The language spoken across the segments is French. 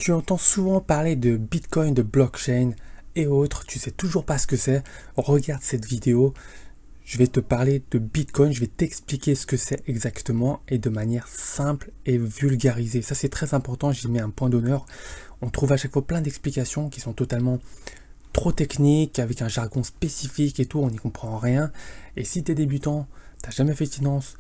Tu entends souvent parler de Bitcoin, de blockchain et autres, tu sais toujours pas ce que c'est. Regarde cette vidéo, je vais te parler de Bitcoin, je vais t'expliquer ce que c'est exactement et de manière simple et vulgarisée. Ça c'est très important, j'y mets un point d'honneur. On trouve à chaque fois plein d'explications qui sont totalement trop techniques, avec un jargon spécifique et tout, on n'y comprend rien. Et si tu es débutant, t'as jamais fait de finance,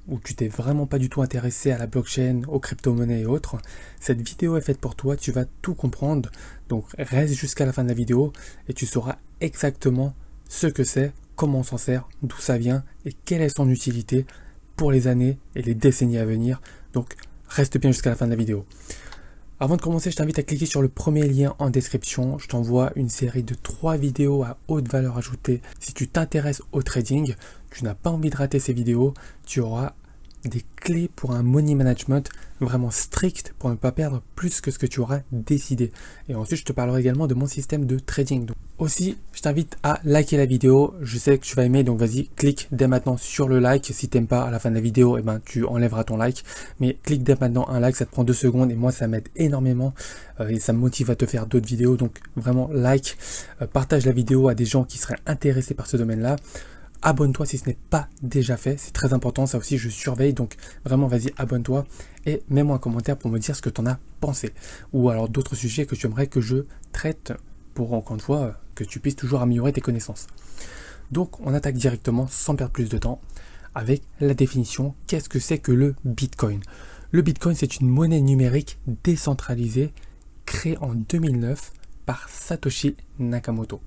ou tu t'es vraiment pas du tout intéressé à la blockchain, aux crypto-monnaies et autres, cette vidéo est faite pour toi, tu vas tout comprendre. Donc reste jusqu'à la fin de la vidéo et tu sauras exactement ce que c'est, comment on s'en sert, d'où ça vient et quelle est son utilité pour les années et les décennies à venir. Donc reste bien jusqu'à la fin de la vidéo. Avant de commencer, je t'invite à cliquer sur le premier lien en description. Je t'envoie une série de 3 vidéos à haute valeur ajoutée. Si tu t'intéresses au trading, tu n'as pas envie de rater ces vidéos, tu auras des clés pour un money management vraiment strict pour ne pas perdre plus que ce que tu auras décidé. Et ensuite, je te parlerai également de mon système de trading. Donc, aussi, je t'invite à liker la vidéo. Je sais que tu vas aimer, donc vas-y, clique dès maintenant sur le like. Si t'aimes pas à la fin de la vidéo, tu enlèveras ton like. Mais clique dès maintenant un like, ça te prend 2 secondes et moi, ça m'aide énormément et ça me motive à te faire d'autres vidéos. Donc vraiment, like, partage la vidéo à des gens qui seraient intéressés par ce domaine-là. Abonne-toi si ce n'est pas déjà fait, c'est très important, ça aussi je surveille, donc vraiment vas-y abonne-toi et mets-moi un commentaire pour me dire ce que tu en as pensé. Ou alors d'autres sujets que tu aimerais que je traite pour encore une fois que tu puisses toujours améliorer tes connaissances. Donc on attaque directement sans perdre plus de temps avec la définition. Qu'est-ce que c'est que le Bitcoin? Le Bitcoin c'est une monnaie numérique décentralisée créée en 2009 par Satoshi Nakamoto.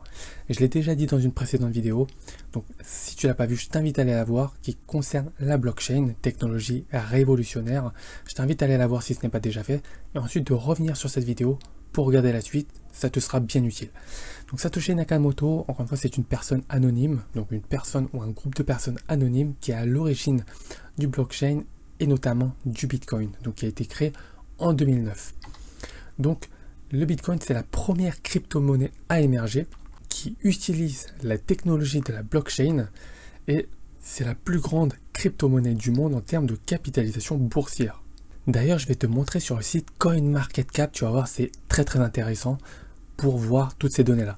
Je l'ai déjà dit dans une précédente vidéo, donc si tu l'as pas vu, je t'invite à aller la voir, qui concerne la blockchain, technologie révolutionnaire. Je t'invite à aller la voir si ce n'est pas déjà fait, et ensuite de revenir sur cette vidéo pour regarder la suite, ça te sera bien utile. Donc Satoshi Nakamoto, encore une fois, c'est une personne anonyme, donc une personne ou un groupe de personnes anonymes qui est à l'origine du blockchain et notamment du Bitcoin, donc qui a été créé en 2009. Donc le Bitcoin, c'est la première crypto-monnaie à émerger qui utilise la technologie de la blockchain et c'est la plus grande crypto-monnaie du monde en termes de capitalisation boursière. D'ailleurs, je vais te montrer sur le site CoinMarketCap, tu vas voir, c'est très intéressant pour voir toutes ces données-là.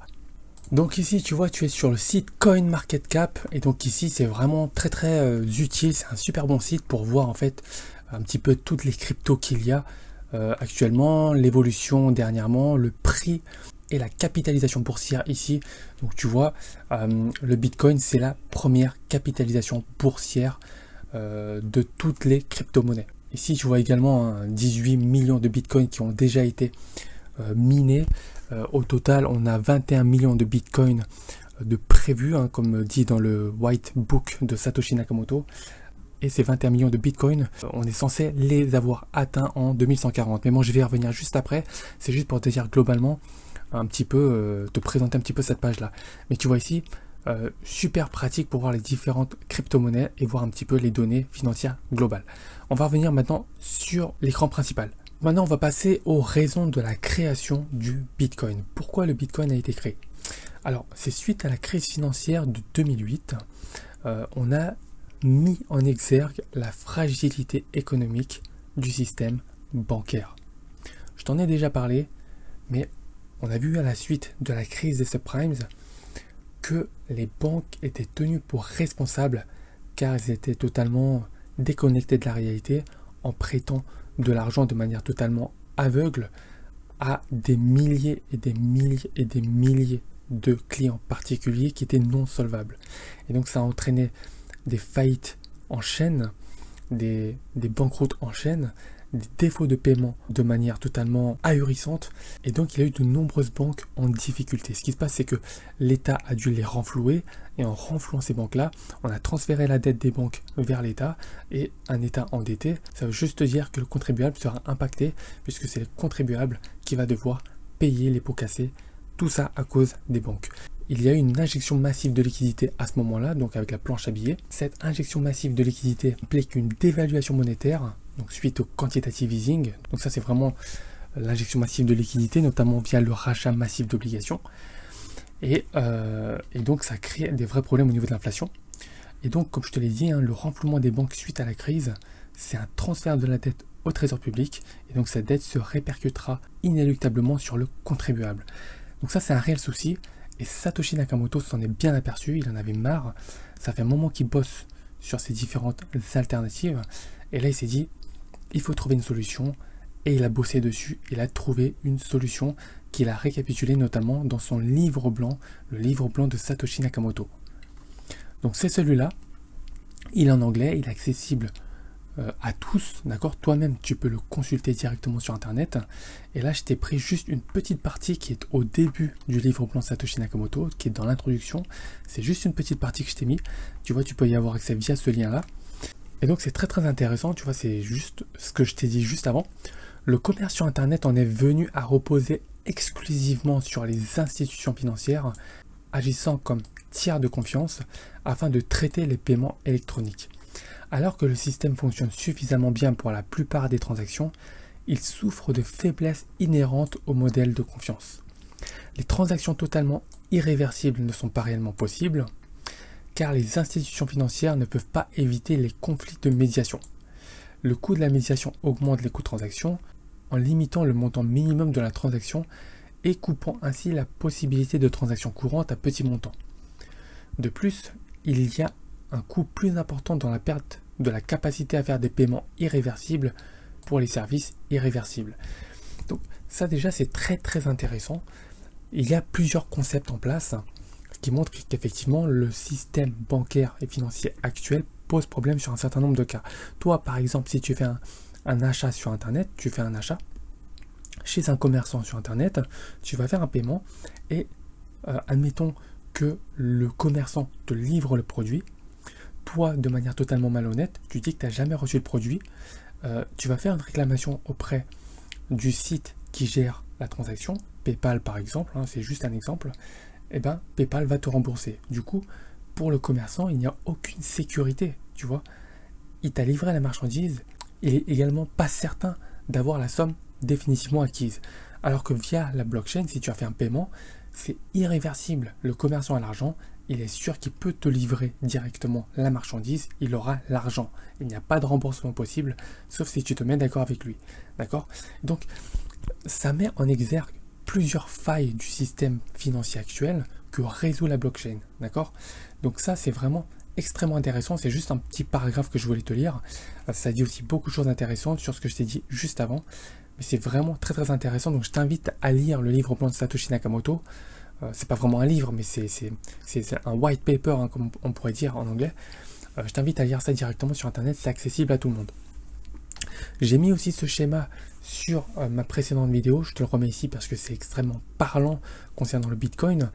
Donc ici, tu vois, tu es sur le site CoinMarketCap et donc ici, c'est vraiment très utile, c'est un super bon site pour voir en fait un petit peu toutes les cryptos qu'il y a actuellement, l'évolution dernièrement, le prix et la capitalisation boursière ici. Donc tu vois, le Bitcoin c'est la première capitalisation boursière de toutes les crypto-monnaies. Ici tu vois également 18 millions de Bitcoins qui ont déjà été minés. Au total on a 21 millions de Bitcoins de prévus, comme dit dans le White Book de Satoshi Nakamoto. Et ces 21 millions de Bitcoin, on est censé les avoir atteints en 2140. Mais moi, je vais y revenir juste après. C'est juste pour te dire globalement, un petit peu, te présenter un petit peu cette page-là. Mais tu vois ici, super pratique pour voir les différentes crypto-monnaies et voir un petit peu les données financières globales. On va revenir maintenant sur l'écran principal. Maintenant, on va passer aux raisons de la création du Bitcoin. Pourquoi le Bitcoin a été créé? Alors, c'est suite à la crise financière de 2008. On a mis en exergue la fragilité économique du système bancaire. Je t'en ai déjà parlé, mais on a vu à la suite de la crise des subprimes que les banques étaient tenues pour responsables car elles étaient totalement déconnectées de la réalité en prêtant de l'argent de manière totalement aveugle à des milliers et des milliers et des milliers de clients particuliers qui étaient non solvables. Et donc ça a entraîné des faillites en chaîne, des banqueroutes en chaîne, des défauts de paiement de manière totalement ahurissante. Et donc il y a eu de nombreuses banques en difficulté. Ce qui se passe, c'est que l'État a dû les renflouer. Et en renflouant ces banques-là, on a transféré la dette des banques vers l'État. Et un État endetté, ça veut juste dire que le contribuable sera impacté, puisque c'est le contribuable qui va devoir payer les pots cassés. Tout ça à cause des banques. Il y a eu une injection massive de liquidité à ce moment-là, donc avec la planche à billets. Cette injection massive de liquidité implique une dévaluation monétaire, donc suite au quantitative easing. Donc ça c'est vraiment l'injection massive de liquidité, notamment via le rachat massif d'obligations. Et donc ça crée des vrais problèmes au niveau de l'inflation. Et donc comme je te l'ai dit, le renflouement des banques suite à la crise, c'est un transfert de la dette au trésor public, et donc cette dette se répercutera inéluctablement sur le contribuable. Donc ça, c'est un réel souci, et Satoshi Nakamoto s'en est bien aperçu, il en avait marre. Ça fait un moment qu'il bosse sur ces différentes alternatives, et là il s'est dit, il faut trouver une solution, et il a bossé dessus, il a trouvé une solution qu'il a récapitulée notamment dans son livre blanc, le livre blanc de Satoshi Nakamoto. Donc c'est celui-là, il est en anglais, il est accessible à tous, d'accord? Toi-même, tu peux le consulter directement sur Internet. Et là, je t'ai pris juste une petite partie qui est au début du livre blanc Satoshi Nakamoto, qui est dans l'introduction. C'est juste une petite partie que je t'ai mis. Tu vois, tu peux y avoir accès via ce lien-là. Et donc, c'est très très intéressant. Tu vois, c'est juste ce que je t'ai dit juste avant. Le commerce sur Internet en est venu à reposer exclusivement sur les institutions financières, agissant comme tiers de confiance afin de traiter les paiements électroniques. Alors que le système fonctionne suffisamment bien pour la plupart des transactions, il souffre de faiblesses inhérentes au modèle de confiance. Les transactions totalement irréversibles ne sont pas réellement possibles, car les institutions financières ne peuvent pas éviter les conflits de médiation. Le coût de la médiation augmente les coûts de transaction en limitant le montant minimum de la transaction et coupant ainsi la possibilité de transactions courantes à petit montant. De plus, il y a un coût plus important dans la perte de la capacité à faire des paiements irréversibles pour les services irréversibles. Donc ça déjà c'est très très intéressant. Il y a plusieurs concepts en place qui montrent qu'effectivement le système bancaire et financier actuel pose problème sur un certain nombre de cas. Toi par exemple, si tu fais un achat sur Internet, tu fais un achat chez un commerçant sur Internet, tu vas faire un paiement et admettons que le commerçant te livre le produit. Toi, de manière totalement malhonnête, tu dis que tu n'as jamais reçu le produit, tu vas faire une réclamation auprès du site qui gère la transaction, PayPal par exemple, hein, c'est juste un exemple, et ben PayPal va te rembourser. Du coup, pour le commerçant, il n'y a aucune sécurité, tu vois. Il t'a livré la marchandise, il est également pas certain d'avoir la somme définitivement acquise. Alors que via la blockchain, si tu as fait un paiement, c'est irréversible. Le commerçant a l'argent, il est sûr qu'il peut te livrer directement la marchandise, il aura l'argent. Il n'y a pas de remboursement possible, sauf si tu te mets d'accord avec lui. D'accord? Donc, ça met en exergue plusieurs failles du système financier actuel que résout la blockchain. D'accord? Donc ça, c'est vraiment extrêmement intéressant. C'est juste un petit paragraphe que je voulais te lire. Ça dit aussi beaucoup de choses intéressantes sur ce que je t'ai dit juste avant. Mais c'est vraiment très très intéressant. Donc je t'invite à lire le livre blanc de Satoshi Nakamoto. C'est pas vraiment un livre, mais c'est un white paper, hein, comme on pourrait dire en anglais. Je t'invite à lire ça directement sur Internet, c'est accessible à tout le monde. J'ai mis aussi ce schéma sur ma précédente vidéo, je te le remets ici parce que c'est extrêmement parlant concernant le Bitcoin.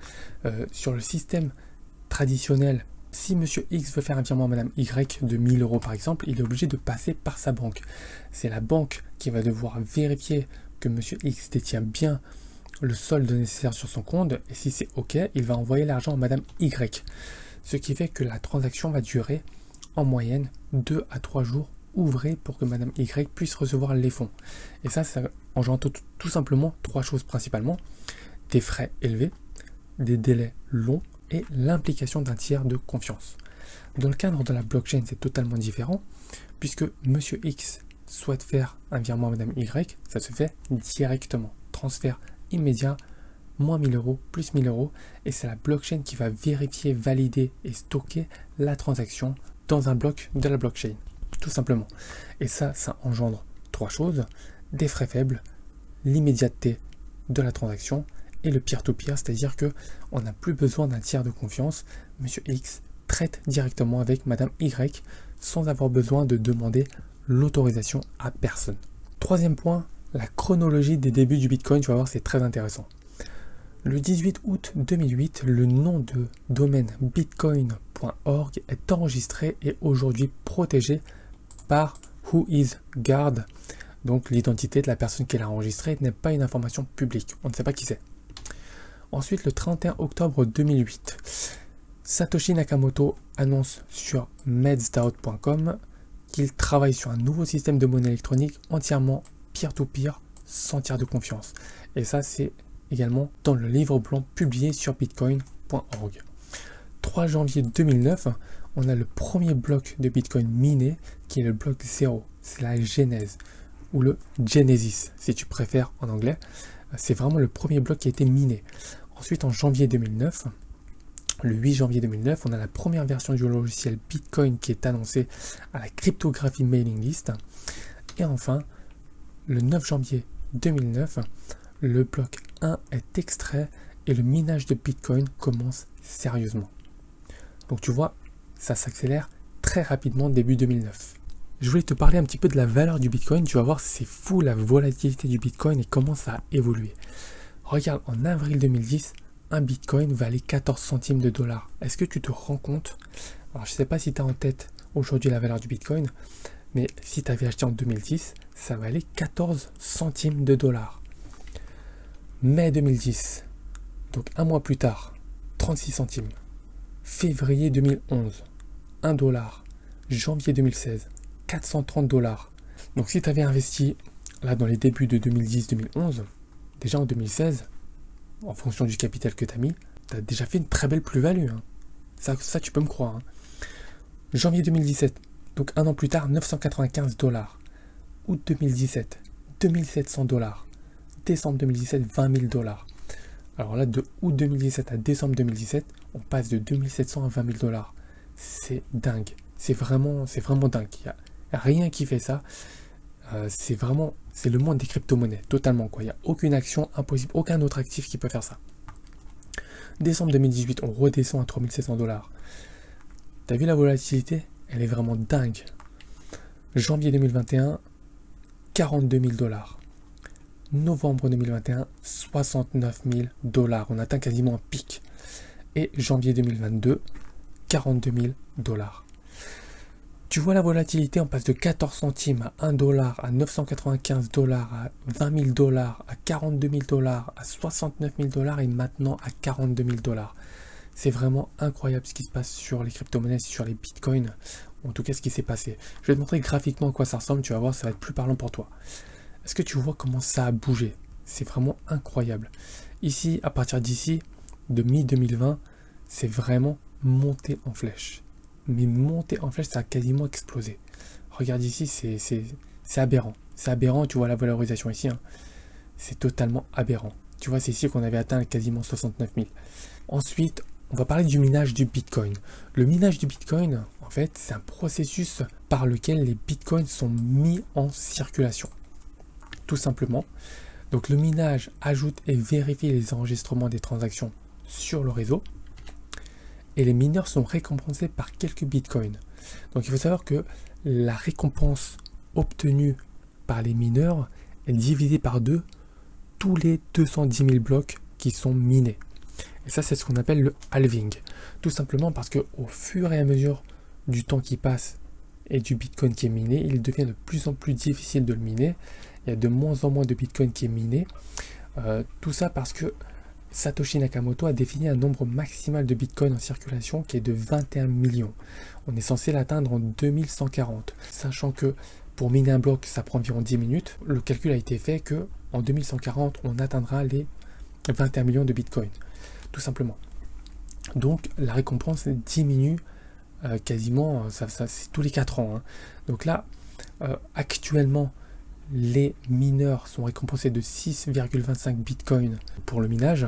Sur le système traditionnel, si Monsieur X veut faire un virement à Madame Y de 1000 € par exemple, il est obligé de passer par sa banque. C'est la banque qui va devoir vérifier que Monsieur X détient bien le solde nécessaire sur son compte, et si c'est OK, il va envoyer l'argent à Madame Y. Ce qui fait que la transaction va durer en moyenne 2 à 3 jours ouvrés pour que Madame Y puisse recevoir les fonds. Et ça engendre tout simplement 3 choses principalement: des frais élevés, des délais longs et l'implication d'un tiers de confiance. Dans le cadre de la blockchain, c'est totalement différent, puisque Monsieur X souhaite faire un virement à Madame Y, ça se fait directement. Transfert immédiat, moins 1000 €, plus 1000 €, et c'est la blockchain qui va vérifier, valider et stocker la transaction dans un bloc de la blockchain, tout simplement. Et ça engendre 3 choses: des frais faibles, l'immédiateté de la transaction et le peer-to-peer, c'est-à-dire que on n'a plus besoin d'un tiers de confiance. Monsieur X traite directement avec Madame Y sans avoir besoin de demander l'autorisation à personne. Troisième point, la chronologie des débuts du Bitcoin, tu vas voir, c'est très intéressant. Le 18 août 2008, le nom de domaine bitcoin.org est enregistré et aujourd'hui protégé par WhoisGuard. Donc l'identité de la personne qui l'a enregistré n'est pas une information publique, on ne sait pas qui c'est. Ensuite, le 31 octobre 2008, Satoshi Nakamoto annonce sur medstout.com qu'il travaille sur un nouveau système de monnaie électronique entièrement peer-to-peer, sans tiers de confiance. Et ça, c'est également dans le livre blanc publié sur bitcoin.org. 3 janvier 2009, on a le premier bloc de Bitcoin miné, qui est le bloc 0. C'est la genèse. ou le Genesis, si tu préfères en anglais. C'est vraiment le premier bloc qui a été miné. Ensuite, en janvier 2009, le 8 janvier 2009, on a la première version du logiciel Bitcoin qui est annoncée à la Cryptography Mailing List. Et enfin, le 9 janvier 2009, le bloc 1 est extrait et le minage de Bitcoin commence sérieusement. Donc tu vois, ça s'accélère très rapidement début 2009. Je voulais te parler un petit peu de la valeur du Bitcoin. Tu vas voir, c'est fou la volatilité du Bitcoin et comment ça a évolué. Regarde, en avril 2010, un Bitcoin valait 14 centimes de dollars. Est-ce que tu te rends compte? Alors je ne sais pas si tu as en tête aujourd'hui la valeur du Bitcoin, mais si tu avais acheté en 2010, ça valait 14 centimes de dollars. Mai 2010, donc un mois plus tard, 36 centimes. Février 2011, 1 dollar. Janvier 2016, 430 dollars. Donc si tu avais investi là dans les débuts de 2010-2011, déjà en 2016, en fonction du capital que tu as mis, tu as déjà fait une très belle plus-value. Hein. Ça, tu peux me croire. Hein. Janvier 2017, donc un an plus tard, 995 dollars. Août 2017, 2700 dollars. Décembre 2017, 20 000 dollars. Alors là, de août 2017 à décembre 2017, on passe de 2700 à 20 000 dollars. C'est dingue. C'est vraiment dingue. Il n'y a rien qui fait ça. C'est le monde des crypto-monnaies, totalement quoi. Il n'y a aucune action impossible, aucun autre actif qui peut faire ça. Décembre 2018, on redescend à 3700 dollars. T'as vu la volatilité? Elle est vraiment dingue. Janvier 2021, 42 000 dollars. Novembre 2021, 69 000 dollars. On atteint quasiment un pic. Et janvier 2022, 42 000 dollars. Tu vois la volatilité, on passe de 14 centimes à 1 dollar, à 995 dollars, à 20 000 dollars, à 42 000 dollars, à 69 000 dollars et maintenant à 42 000 dollars. C'est vraiment incroyable ce qui se passe sur les crypto-monnaies, sur les bitcoins. En tout cas, ce qui s'est passé. Je vais te montrer graphiquement à quoi ça ressemble, tu vas voir, ça va être plus parlant pour toi. Est-ce que tu vois comment ça a bougé? C'est vraiment incroyable. Ici, à partir d'ici, de mi-2020, c'est vraiment monté en flèche. Mais monter en flèche, ça a quasiment explosé. Regarde ici, c'est aberrant. C'est aberrant, tu vois la valorisation ici. Hein. C'est totalement aberrant. Tu vois, c'est ici qu'on avait atteint quasiment 69 000. Ensuite, on va parler du minage du Bitcoin. Le minage du Bitcoin, en fait, c'est un processus par lequel les Bitcoins sont mis en circulation. Tout simplement. Donc le minage ajoute et vérifie les enregistrements des transactions sur le réseau. Et les mineurs sont récompensés par quelques bitcoins. Donc il faut savoir que la récompense obtenue par les mineurs est divisée par 2 tous les 210 000 blocs qui sont minés. Et ça, c'est ce qu'on appelle le halving. Tout simplement parce qu'au fur et à mesure du temps qui passe et du bitcoin qui est miné, il devient de plus en plus difficile de le miner. Il y a de moins en moins de bitcoin qui est miné. Tout ça parce que Satoshi Nakamoto a défini un nombre maximal de bitcoin en circulation qui est de 21 millions. On est censé l'atteindre en 2140. Sachant que pour miner un bloc, ça prend environ 10 minutes. Le calcul a été fait que en 2140, on atteindra les 21 millions de bitcoin. Tout simplement. Donc la récompense diminue quasiment, ça c'est tous les 4 ans. Hein. Donc là, actuellement, les mineurs sont récompensés de 6,25 bitcoins pour le minage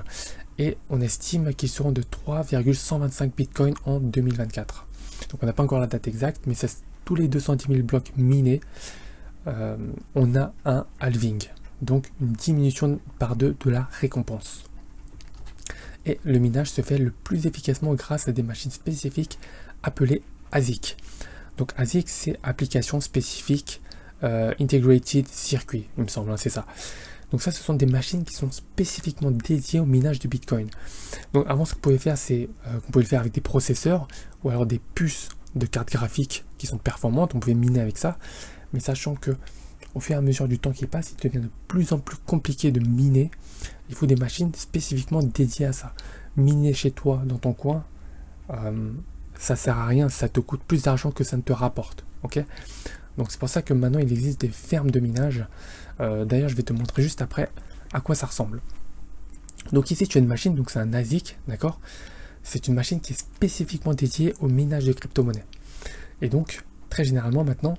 et on estime qu'ils seront de 3,125 bitcoins en 2024. Donc on n'a pas encore la date exacte, mais c'est tous les 210 000 blocs minés, on a un halving, donc une diminution par 2 de la récompense. Et le minage se fait le plus efficacement grâce à des machines spécifiques appelées ASIC. Donc ASIC, c'est application spécifique Integrated Circuit, il me semble, hein, c'est ça. Donc ça, ce sont des machines qui sont spécifiquement dédiées au minage de Bitcoin. Donc avant, ce qu'on pouvait faire, c'est qu'on pouvait le faire avec des processeurs ou alors des puces de cartes graphiques qui sont performantes. On pouvait miner avec ça, mais sachant que au fur et à mesure du temps qui passe, il devient de plus en plus compliqué de miner. Il faut des machines spécifiquement dédiées à ça. Miner chez toi, dans ton coin, ça sert à rien. Ça te coûte plus d'argent que ça ne te rapporte. Ok ? Donc c'est pour ça que maintenant il existe des fermes de minage. D'ailleurs, je vais te montrer juste après à quoi ça ressemble. Donc ici tu as une machine, donc c'est un ASIC, d'accord ? C'est une machine qui est spécifiquement dédiée au minage de crypto-monnaies. Et donc, très généralement maintenant,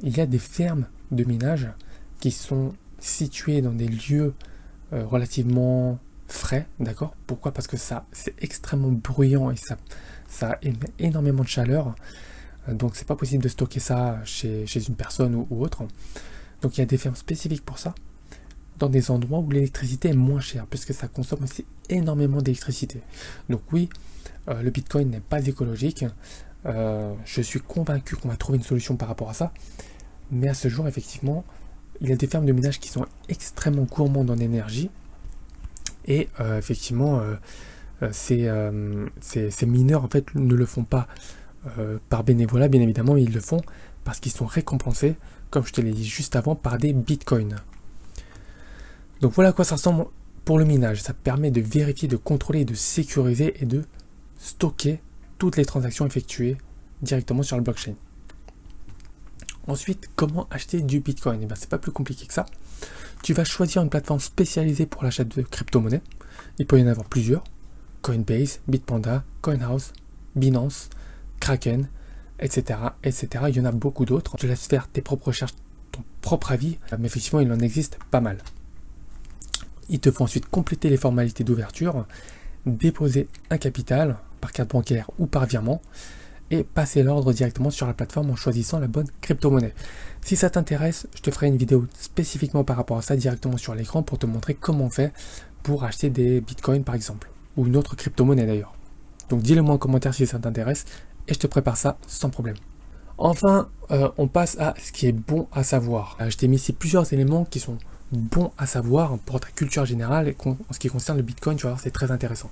il y a des fermes de minage qui sont situés dans des lieux relativement frais, d'accord? Pourquoi? Parce que c'est extrêmement bruyant et ça émet énormément de chaleur. Donc c'est pas possible de stocker ça chez une personne ou autre. Donc il y a des fermes spécifiques pour ça, dans des endroits où l'électricité est moins chère, puisque ça consomme aussi énormément d'électricité. Donc oui, le Bitcoin n'est pas écologique. Je suis convaincu qu'on va trouver une solution par rapport à ça. Mais à ce jour, effectivement, il y a des fermes de minage qui sont extrêmement gourmandes en énergie. Et effectivement, ces mineurs en fait ne le font pas par bénévolat, bien évidemment, ils le font parce qu'ils sont récompensés, comme je te l'ai dit juste avant, par des bitcoins. Donc voilà à quoi ça ressemble pour le minage. Ça permet de vérifier, de contrôler, de sécuriser et de stocker toutes les transactions effectuées directement sur le blockchain. Ensuite, comment acheter du bitcoin? Eh bien, c'est pas plus compliqué que ça. Tu vas choisir une plateforme spécialisée pour l'achat de crypto-monnaies. Il peut y en avoir plusieurs. Coinbase, Bitpanda, CoinHouse, Binance, Kraken, etc., etc. Il y en a beaucoup d'autres. Je te laisse faire tes propres recherches, ton propre avis, mais effectivement, il en existe pas mal. Il te faut ensuite compléter les formalités d'ouverture, déposer un capital par carte bancaire ou par virement, et passer l'ordre directement sur la plateforme en choisissant la bonne crypto-monnaie. Si ça t'intéresse, je te ferai une vidéo spécifiquement par rapport à ça directement sur l'écran pour te montrer comment on fait pour acheter des bitcoins par exemple, ou une autre crypto-monnaie d'ailleurs. Donc dis-le moi en commentaire si ça t'intéresse et je te prépare ça sans problème. Enfin, on passe à ce qui est bon à savoir. Je t'ai mis ici plusieurs éléments qui sont bons à savoir pour ta culture générale et en ce qui concerne le bitcoin, tu vas voir, c'est très intéressant.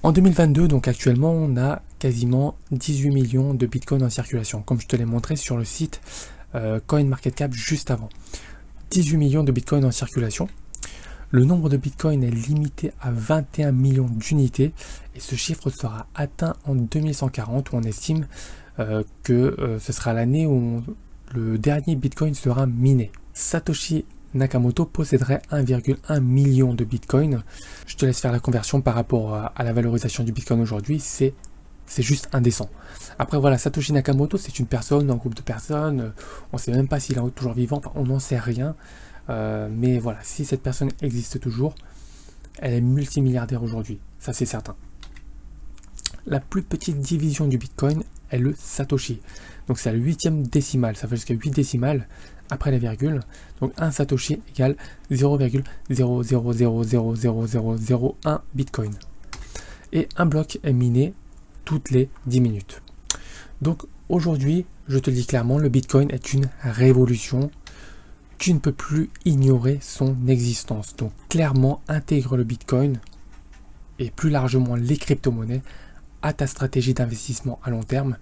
En 2022, donc actuellement, on a quasiment 18 millions de bitcoins en circulation, comme je te l'ai montré sur le site CoinMarketCap juste avant. 18 millions de bitcoins en circulation. Le nombre de bitcoins est limité à 21 millions d'unités et ce chiffre sera atteint en 2140 où on estime que ce sera l'année où le dernier bitcoin sera miné. Satoshi Nakamoto posséderait 1,1 million de bitcoins. Je te laisse faire la conversion par rapport à la valorisation du bitcoin aujourd'hui, c'est juste indécent. Après voilà, Satoshi Nakamoto, c'est une personne, un groupe de personnes, on ne sait même pas s'il est toujours vivant, enfin, on n'en sait rien. Mais voilà, si cette personne existe toujours, elle est multimilliardaire aujourd'hui, ça c'est certain. La plus petite division du bitcoin est le Satoshi. Donc c'est la 8e décimale, ça fait jusqu'à 8 décimales après la virgule. Donc un Satoshi égale 0,0000001 bitcoin. Et un bloc est miné toutes les 10 minutes. Donc aujourd'hui, je te le dis clairement, le bitcoin est une révolution. Tu ne peux plus ignorer son existence. Donc clairement, intègre le bitcoin et plus largement les crypto-monnaies à ta stratégie d'investissement à long terme.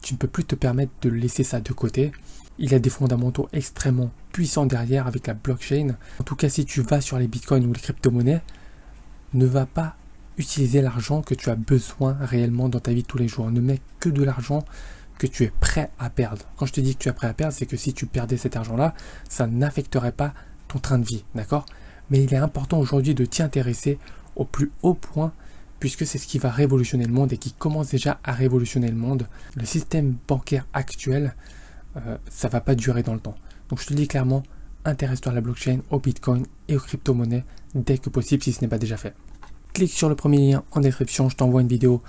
Tu ne peux plus te permettre de laisser ça de côté. Il y a des fondamentaux extrêmement puissants derrière avec la blockchain. En tout cas, si tu vas sur les bitcoins ou les crypto-monnaies, ne va pas utiliser l'argent que tu as besoin réellement dans ta vie de tous les jours. Ne mets que de l'argent que tu es prêt à perdre. Quand je te dis que tu es prêt à perdre, c'est que si tu perdais cet argent-là, ça n'affecterait pas ton train de vie, d'accord? Mais il est important aujourd'hui de t'y intéresser au plus haut point, puisque c'est ce qui va révolutionner le monde et qui commence déjà à révolutionner le monde. Le système bancaire actuel, ça va pas durer dans le temps. Donc je te dis clairement, intéresse-toi à la blockchain, au bitcoin et aux crypto-monnaies dès que possible si ce n'est pas déjà fait. Clique sur le premier lien en description, je t'envoie une vidéo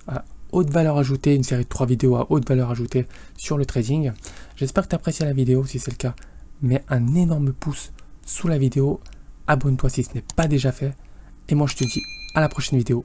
à haute valeur ajoutée, une série de 3 vidéos à haute valeur ajoutée sur le trading. J'espère que tu as apprécié la vidéo, si c'est le cas, mets un énorme pouce sous la vidéo, abonne-toi si ce n'est pas déjà fait, et moi je te dis à la prochaine vidéo.